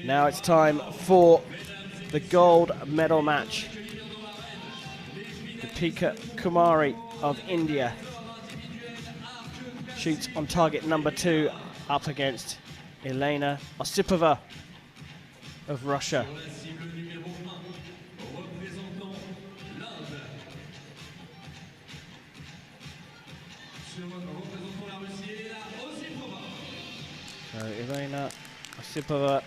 Now it's time for the gold medal match. Dipika Kumari of India shoots on target number 2 up against Elena Osipova of Russia. So Elena Osipova,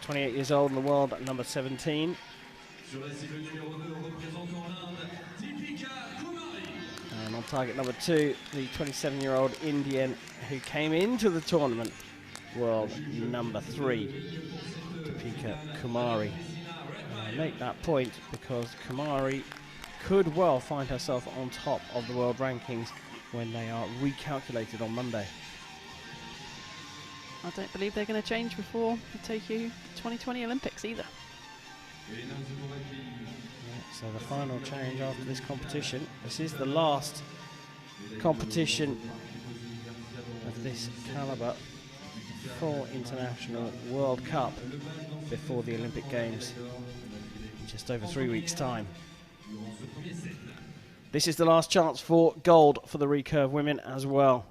28 years old in the world, at number 17. And on target number 2, the 27-year-old Indian who came into the tournament, world number 3, Dipika Kumari. And I make that point because Kumari could well find herself on top of the world rankings when they are recalculated on Monday. I don't believe they're going to change before the Tokyo 2020 Olympics either. Yeah, so the final change after this competition. This is the last competition of this calibre for International World Cup before the Olympic Games in just over 3 weeks' time. This is the last chance for gold for the recurve women as well.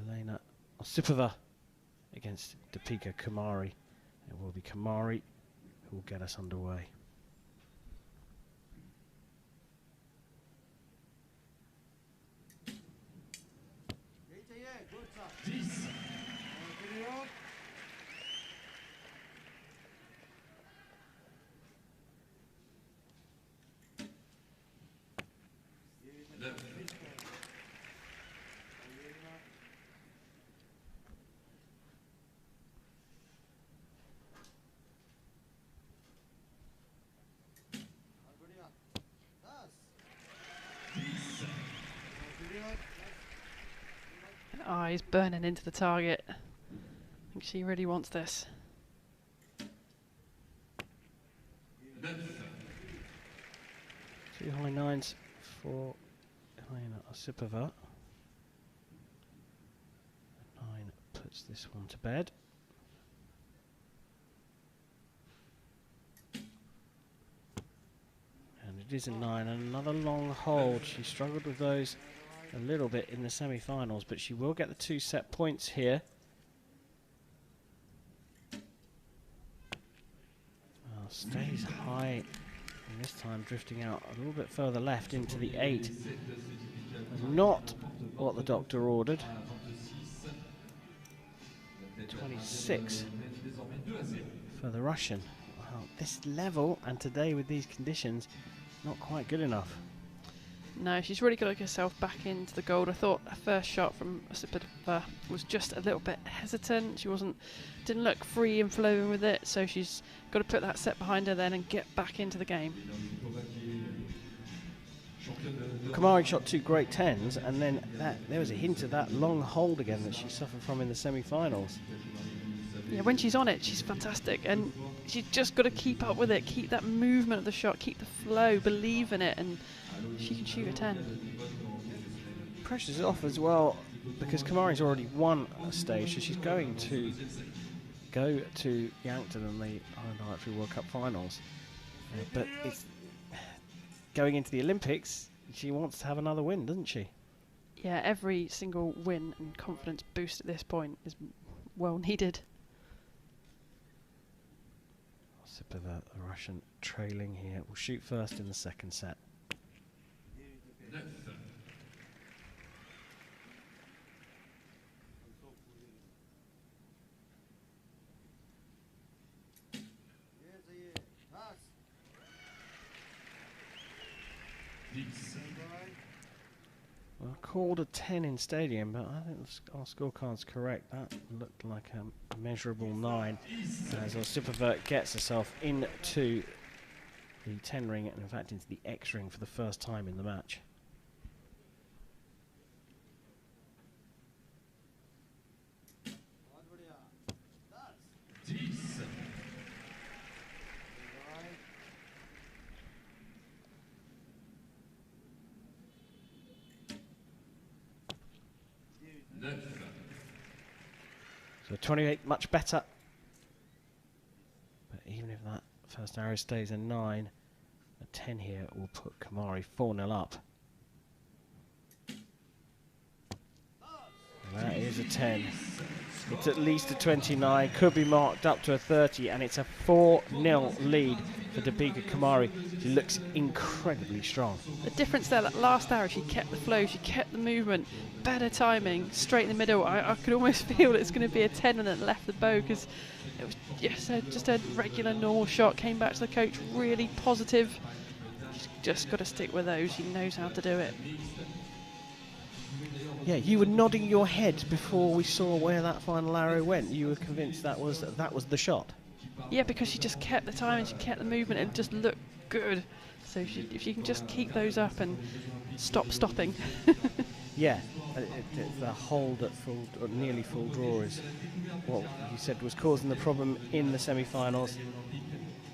Elena Osipova against Dipika Kumari. It will be Kumari who will get us underway. Eyes burning into the target. I think she really wants this. Two high nines for Elena Osipova. 9 puts this one to bed. And it is a 9 and another long hold. She struggled with those a little bit in the semi-finals, but she will get the 2 set points here. Stays high, and this time drifting out a little bit further left into the 8. Not what the doctor ordered. 26 for the Russian. Well, this level and today with these conditions, not quite good enough. No, she's really got to get herself back into the gold. I thought her first shot from Osipova was just a little bit hesitant. She didn't look free and flowing with it, so she's got to put that set behind her then and get back into the game. Kumari shot 2 great 10s, and then there was a hint of that long hold again that she suffered from in the semi-finals. Yeah, when she's on it, she's fantastic, and she's just got to keep up with it, keep that movement of the shot, keep the flow, believe in it, and she can shoot a 10. Pressure's off as well because Kumari's already won a stage, so she's going to go to Yankton in the Archery World Cup finals. But it's going into the Olympics, she wants to have another win, doesn't she? Yeah, every single win and confidence boost at this point is well needed. Osipova, the Russian, trailing here. Will shoot first in the second set. Well, called a 10 in stadium, but I think our scorecard's correct. That looked like a measurable 9 as Osipova gets herself into the 10 ring and in fact into the X ring for the first time in the match. So 28 much better even if that first arrow stays a 9, a 10 here will put Kumari 4-0 up. And that is a 10. It's at least a 29, could be marked up to a 30, and it's a 4-0 lead for Dipika Kumari. She looks incredibly strong. The difference there, that last arrow, she kept the flow, she kept the movement, better timing, straight in the middle. I could almost feel it's going to be a 10 and it left the bow, because it was just a regular normal shot. Came back to the coach really positive. She's just got to stick with those. She knows how to do it. Yeah, you were nodding your head before we saw where that final arrow went. You were convinced that was the shot. Yeah, because she just kept the time and she kept the movement and just looked good. So if she can just keep those up and stop stopping. Yeah, the hold at full, or nearly full draw is what you said was causing the problem in the semi-finals.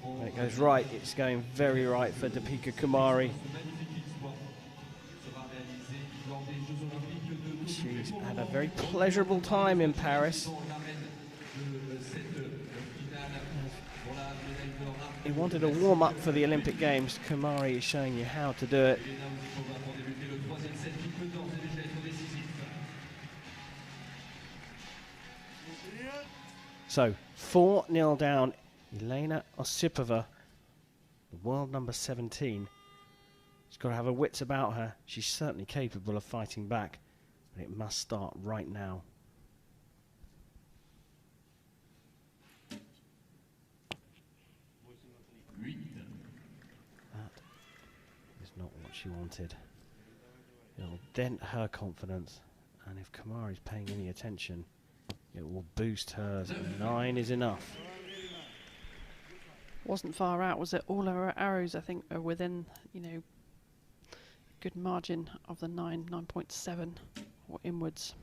When it goes right, it's going very right for Dipika Kumari. She's had a very pleasurable time in Paris. He wanted a warm-up for the Olympic Games. Kumari is showing you how to do it. So, 4-0 down. Elena Osipova, the world number 17. She's got to have her wits about her. She's certainly capable of fighting back. But it must start right now. That is not what she wanted. It'll dent her confidence, and if Kumari's paying any attention, it will boost hers. 9 is enough. Wasn't far out, was it? All her arrows, I think, are within, good margin of the 9.7 or inwards.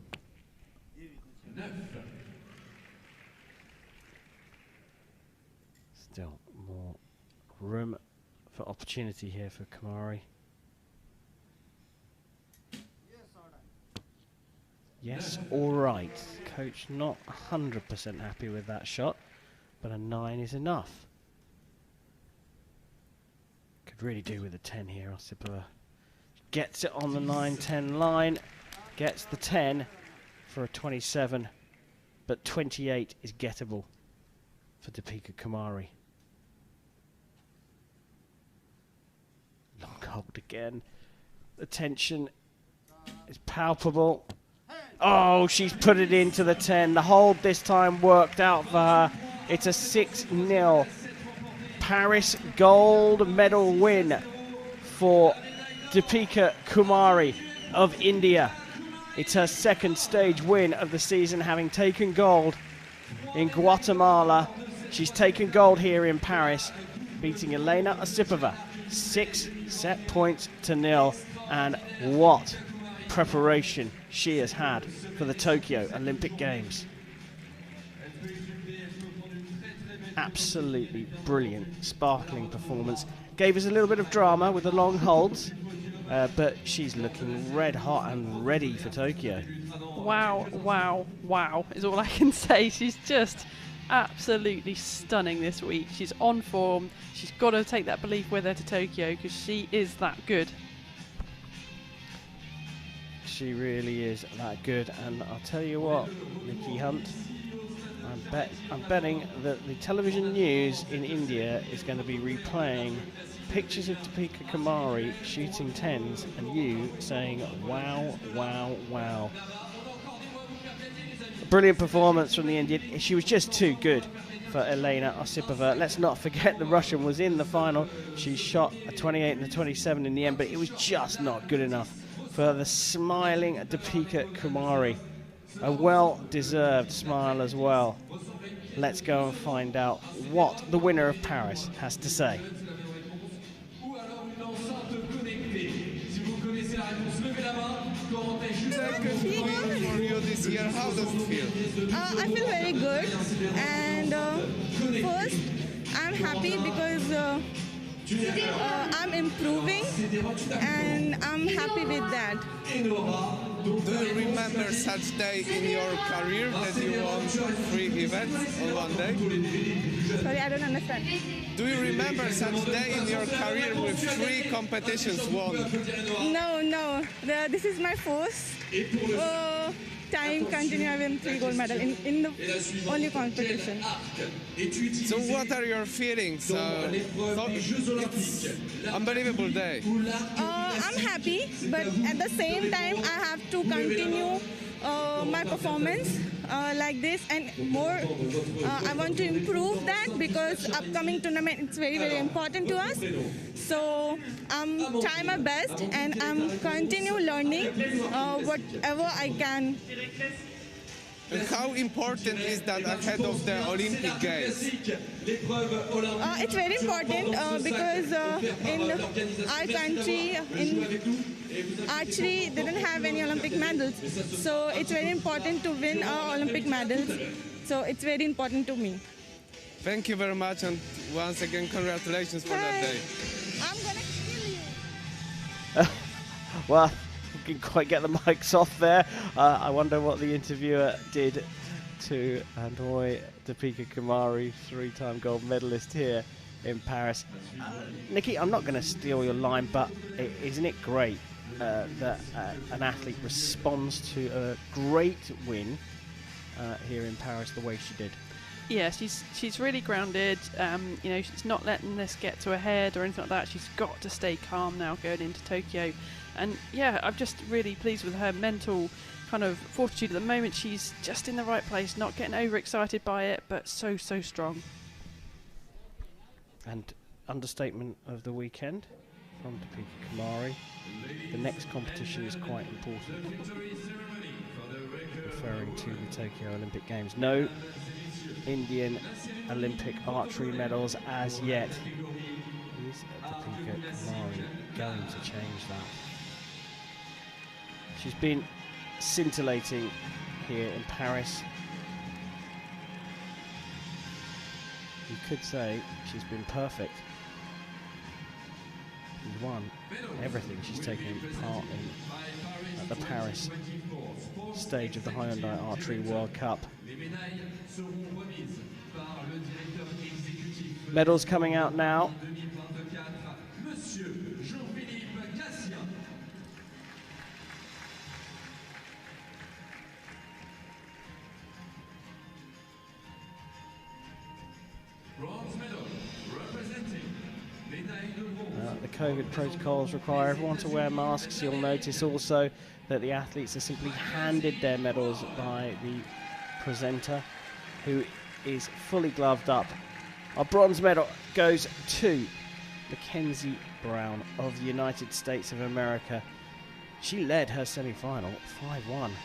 Still more room for opportunity here for Kumari. Yes, all right. Coach not 100% happy with that shot, but a 9 is enough. Could really do with a 10 here. Osipova gets it on the 9-10 line, gets the 10 for a 27, but 28 is gettable for Dipika Kumari. Long hold again. The tension is palpable. Oh, she's put it into the 10. The hold this time worked out for her. It's a 6-0 Paris gold medal win for Dipika Kumari of India. It's her second stage win of the season, having taken gold in Guatemala. She's taken gold here in Paris, beating Elena Osipova 6 set points to 0. And what preparation she has had for the Tokyo Olympic Games. Absolutely brilliant, sparkling performance. Gave us a little bit of drama with the long holds, but she's looking red hot and ready for Tokyo. Wow, wow, wow is all I can say. She's just absolutely stunning this week. She's on form. She's got to take that belief with her to Tokyo, because she is that good. She really is that good, and I'll tell you what, Nikki Hunt, I'm betting that the television news in India is going to be replaying pictures of Dipika Kumari shooting 10s and you saying, wow, wow, wow. Brilliant performance from the Indian. She was just too good for Elena Osipova. Let's not forget the Russian was in the final. She shot a 28 and a 27 in the end, but it was just not good enough for the smiling Dipika Kumari. A well-deserved smile as well. Let's go and find out what the winner of Paris has to say. This year, how does it feel? I feel very good, and first I'm happy because I'm improving, and I'm happy with that. Do you remember such day in your career that you won 3 events on one day? Sorry, I don't understand. Do you remember such day in your career with 3 competitions won? No. This is my first time continue having 3 gold medal in the only competition. So what are your feelings? It's unbelievable day. I'm happy, but at the same time, I have to continue my performance like this and more. I want to improve that because upcoming tournament it's very important to us. So I'm trying my best and I'm continue learning whatever I can. And how important is that ahead of the Olympic Games? It's very important because in our country, in archery, they don't have any Olympic medals. So it's very important to win Olympic medals. So it's very important to me. Thank you very much, and once again, congratulations for that day. I'm gonna kill you. Well, you can quite get the mics off there. I wonder what the interviewer did to annoy Dipika Kumari, 3-time gold medalist here in Paris. Nikki, I'm not going to steal your line, but isn't it great that an athlete responds to a great win here in Paris the way she did? Yeah, she's really grounded. You know, she's not letting this get to her head or anything like that. She's got to stay calm now going into Tokyo. And yeah, I'm just really pleased with her mental kind of fortitude at the moment. She's just in the right place, not getting overexcited by it, but so strong. And understatement of the weekend from Dipika Kumari. The next competition is quite important. Referring to the Tokyo Olympic Games. No Indian Olympic archery medals as yet. Is Dipika Kumari going to change that? She's been scintillating here in Paris. You could say she's been perfect. She's won everything she's taken part in at the Paris stage of the Hyundai Archery World Cup. Medals coming out now. The COVID protocols require everyone to wear masks. You'll notice also that the athletes are simply handed their medals by the presenter, who is fully gloved up. Our bronze medal goes to Mackenzie Brown of the United States of America. She led her semi-final 5-1 and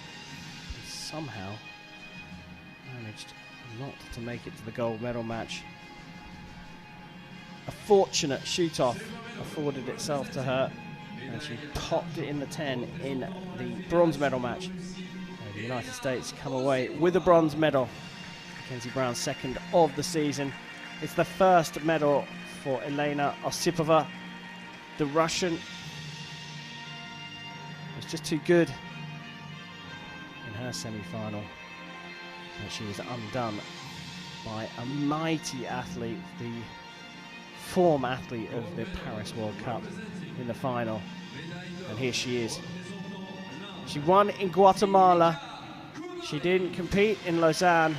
somehow managed not to make it to the gold medal match. A fortunate shoot-off afforded itself to her, and she popped it in the 10 in the bronze medal match. The United States come away with a bronze medal. Mackenzie Brown, second of the season. It's the first medal for Elena Osipova. The Russian was just too good in her semi-final, but she was undone by a mighty athlete, the form athlete of the Paris World Cup in the final. And here she is. She won in Guatemala. She didn't compete in Lausanne,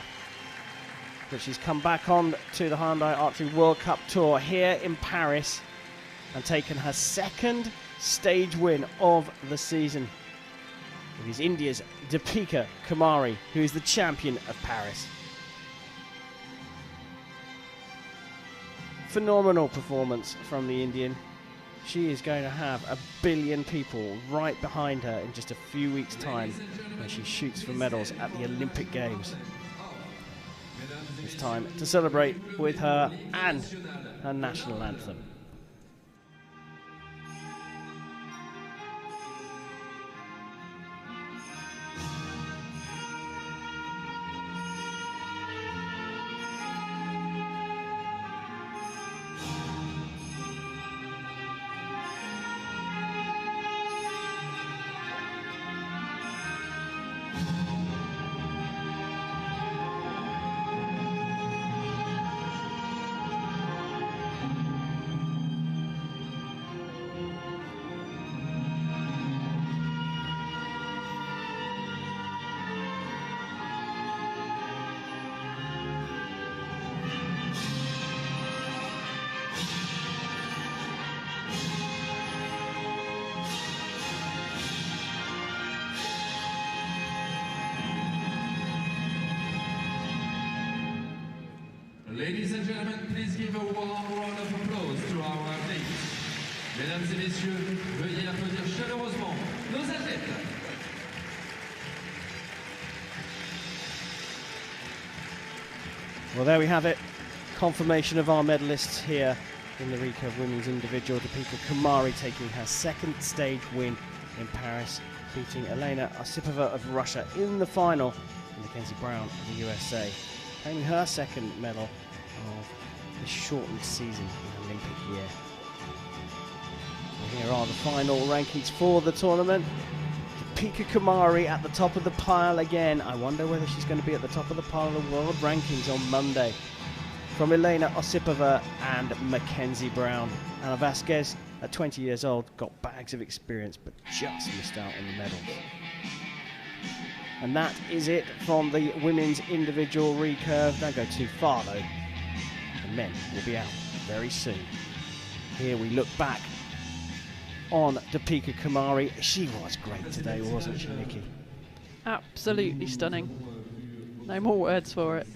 but she's come back on to the Hyundai Archery World Cup Tour here in Paris and taken her second stage win of the season. It is India's Dipika Kumari, who is the champion of Paris. Phenomenal performance from the Indian. She is going to have 1 billion people right behind her in just a few weeks' time when she shoots for medals at the Olympic Games. It's time to celebrate with her and her national anthem. Ladies and gentlemen, please give a warm round of applause to our athletes. Mesdames et messieurs, veuillez applaudir chaleureusement nos athlètes. Well, there we have it. Confirmation of our medalists here in the recurve women's individual. Dipika Kumari taking her second stage win in Paris, beating Elena Osipova of Russia in the final, and Mackenzie Brown of the USA, claiming her second medal of the shortened season in Olympic year. And here are the final rankings for the tournament. Dipika Kumari at the top of the pile again. I wonder whether she's going to be at the top of the pile of the world rankings on Monday. From Elena Osipova and Mackenzie Brown. Anna Vasquez, at 20 years old, got bags of experience but just missed out on the medals. And that is it from the women's individual recurve. Don't go too far though. The men will be out very soon. Here we look back on Dipika Kumari. She was great today, wasn't she, Nikki? Absolutely stunning. No more words for it.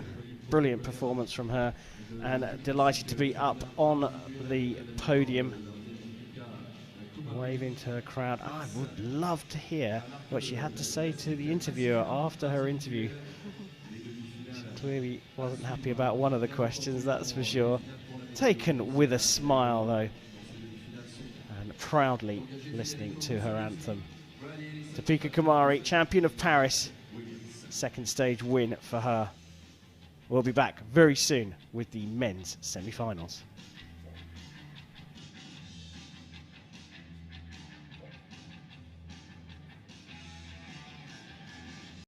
Brilliant performance from her, and delighted to be up on the podium, waving to her crowd. I would love to hear what she had to say to the interviewer after her interview. She clearly wasn't happy about one of the questions, that's for sure. Taken with a smile though, and proudly listening to her anthem. Dipika Kumari, champion of Paris, second stage win for her. We'll be back very soon with the men's semi-finals.